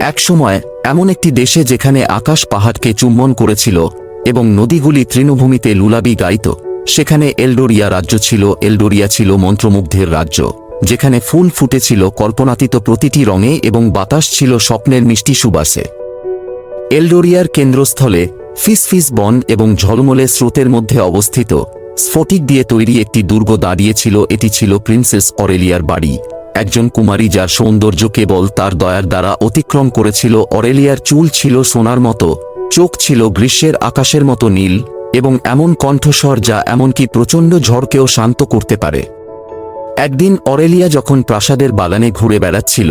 একসময় এমন একটি দেশে যেখানে আকাশ পাহাড়কে চুম্বন করেছিল এবং নদীগুলি তৃণভূমিতে লুলাবি গাইত, সেখানে এলডোরিয়া রাজ্য ছিল। এলডোরিয়া ছিল মন্ত্রমুগ্ধের রাজ্য, যেখানে ফুল ফুটেছিল কল্পনাতীত প্রতিটি রঙে এবং বাতাস ছিল স্বপ্নের মিষ্টি সুবাসে। এলডোরিয়ার কেন্দ্রস্থলে ফিসফিস বন এবং ঝলমলে স্রোতের মধ্যে অবস্থিত স্ফটিক দিয়ে তৈরি একটি দুর্গ দাঁড়িয়েছিল। এটি ছিল প্রিন্সেস অরেলিয়ার বাড়ি, একজন কুমারী যার সৌন্দর্য কেবল তার দয়ার দ্বারা অতিক্রম করেছিল। অরেলিয়ার চুল ছিল সোনার মতো, চোখ ছিল গ্রীষ্মের আকাশের মতো নীল এবং এমন কণ্ঠস্বর যা এমনকি প্রচণ্ড ঝড়কেও শান্ত করতে পারে। একদিন অরেলিয়া যখন প্রাসাদের বাগানে ঘুরে বেড়াচ্ছিল,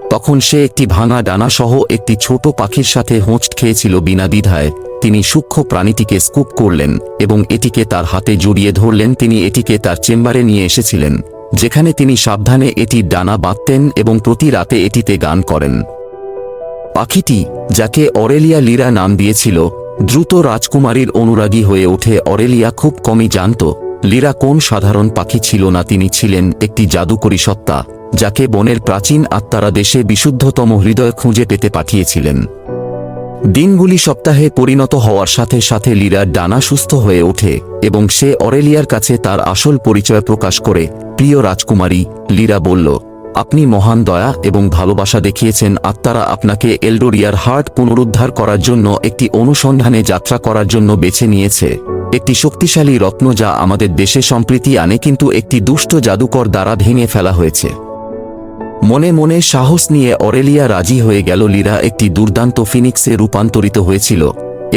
তখন সে একটি ভাঙা ডানা সহ একটি ছোট পাখির সাথে হোঁচট খেয়েছিল। বিনা দ্বিধায় তিনি সূক্ষ্ম প্রাণীটিকে স্কুপ করলেন এবং এটিকে তার হাতে জড়িয়ে ধরলেন। তিনি এটিকে তার চেম্বারে নিয়ে এসেছিলেন, যেখানে তিনি সাবধানে এটির ডানা বাঁধতেন এবং প্রতি রাতে এটিতে গান করেন। পাখিটি, যাকে অরেলিয়া লিরা নাম দিয়েছিল, দ্রুত রাজকুমারীর অনুরাগী হয়ে ওঠে। অরেলিয়া খুব কমই জানত লিরা কোন সাধারণ পাখি ছিল না, তিনি ছিলেন একটি জাদুকরী সত্তা, যাকে বনের প্রাচীন আত্মারা দেশে বিশুদ্ধতম হৃদয় খুঁজে পেতে পাঠিয়েছিলেন। দিনগুলি সপ্তাহে পরিণত হওয়ার সাথে সাথে লিরার ডানা সুস্থ হয়ে ওঠে এবং সে অরেলিয়ার কাছে তার আসল পরিচয় প্রকাশ করে। প্রিয় রাজকুমারী, লিরা বলল, আপনি মহান দয়া এবং ভালোবাসা দেখিয়েছেন। আত্মারা আপনাকে এলডোরিয়ার হার্ট পুনরুদ্ধার করার জন্য একটি অনুসন্ধানে যাত্রা করার জন্য বেছে নিয়েছে। একটি শক্তিশালী রত্ন যা আমাদের দেশে সম্প্রীতি আনে, কিন্তু একটি দুষ্ট জাদুকর দ্বারা ভেঙে ফেলা হয়েছে। মনে মনে সাহস নিয়ে অরেলিয়া রাজি হয়ে গেল। লিরা একটি দুর্দান্ত ফিনিক্সে রূপান্তরিত হয়েছিল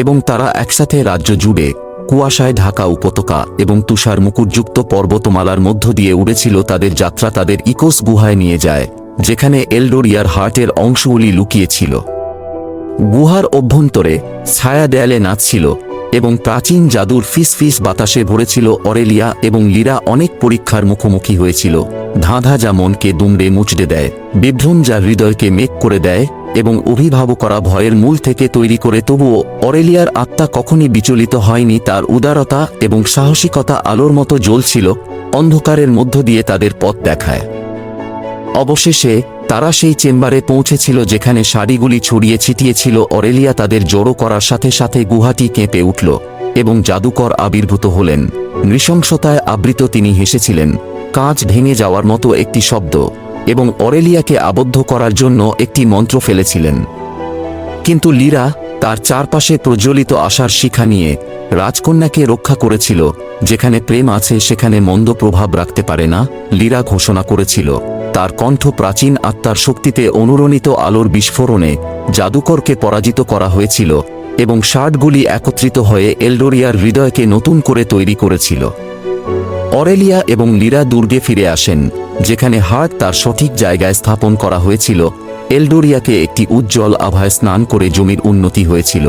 এবং তারা একসাথে রাজ্য জুড়ে কুয়াশায় ঢাকা উপত্যকা এবং তুষার মুকুটযুক্ত পর্বতমালার মধ্য দিয়ে উড়েছিল। তাদের যাত্রা তাদের ইকোস গুহায় নিয়ে যায়, যেখানে এলডোরিয়ার হার্টের অংশগুলি লুকিয়ে ছিল। গুহার অভ্যন্তরে ছায়া দেয়ালে নাচছিল এবং প্রাচীন জাদুর ফিসফিস বাতাসে ভরেছিল। অরেলিয়া এবং লিরা অনেক পরীক্ষার মুখোমুখি হয়েছিল। ধাঁধা যা মনকে দুমড়ে মুচড়ে দেয়, বিভ্রম যা হৃদয়কে মেঘ করে দেয় এবং অভিভাবকরা ভয়ের মূল থেকে তৈরি করে। তবুও অরেলিয়ার আত্মা কখনই বিচলিত হয়নি। তার উদারতা এবং সাহসিকতা আলোর মতো জ্বলছিল, অন্ধকারের মধ্য দিয়ে তাদের পথ দেখায়। অবশেষে তারা সেই চেম্বারে পৌঁছেছিল যেখানে শাড়িগুলি ছড়িয়ে ছিটিয়েছিল। অরেলিয়া তাদের জড়ো করার সাথে সাথে গুহাটি কেঁপে উঠল এবং জাদুকর আবির্ভূত হলেন। নৃশংসতায় আবৃত তিনি হেসেছিলেন, কাঁচ ভেঙে যাওয়ার মতো একটি শব্দ, এবং অরেলিয়াকে আবদ্ধ করার জন্য একটি মন্ত্র ফেলেছিলেন। কিন্তু লিরা তার চারপাশে প্রজ্বলিত আশার শিখা নিয়ে রাজকন্যাকে রক্ষা করেছিল। যেখানে প্রেম আছে সেখানে মন্দ প্রভাব রাখতে পারে না, লিরা ঘোষণা করেছিল। তার কণ্ঠ প্রাচীন আত্মার শক্তিতে অনুরণিত আলোর বিস্ফোরণে জাদুকরকে পরাজিত করা হয়েছিল এবং শার্টগুলি একত্রিত হয়ে এলডোরিয়ার হৃদয়কে নতুন করে তৈরি করেছিল। অরেলিয়া এবং লিরা দুর্গে ফিরে আসেন, যেখানে হার্ট তার সঠিক জায়গায় স্থাপন করা হয়েছিল। এলডোরিয়াকে একটি উজ্জ্বল আভায় স্নান করে জমির উন্নতি হয়েছিল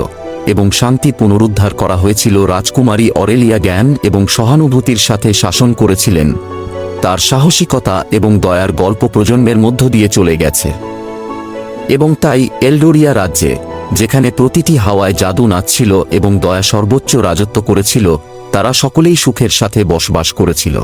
এবং শান্তি পুনরুদ্ধার করা হয়েছিল। রাজকুমারী অরেলিয়া জ্ঞান এবং সহানুভূতির সাথে শাসন করেছিলেন। তার সাহসিকতা এবং দয়ার গল্প প্রজন্মের মধ্য দিয়ে চলে গেছে। এবং তাই এলডোরিয়া রাজ্যে, যেখানে প্রতিটি হাওয়ায় জাদু নাচছিল এবং দয়া সর্বোচ্চ রাজত্ব করেছিল, তারা সকলেই সুখের সাথে বসবাস করেছিল।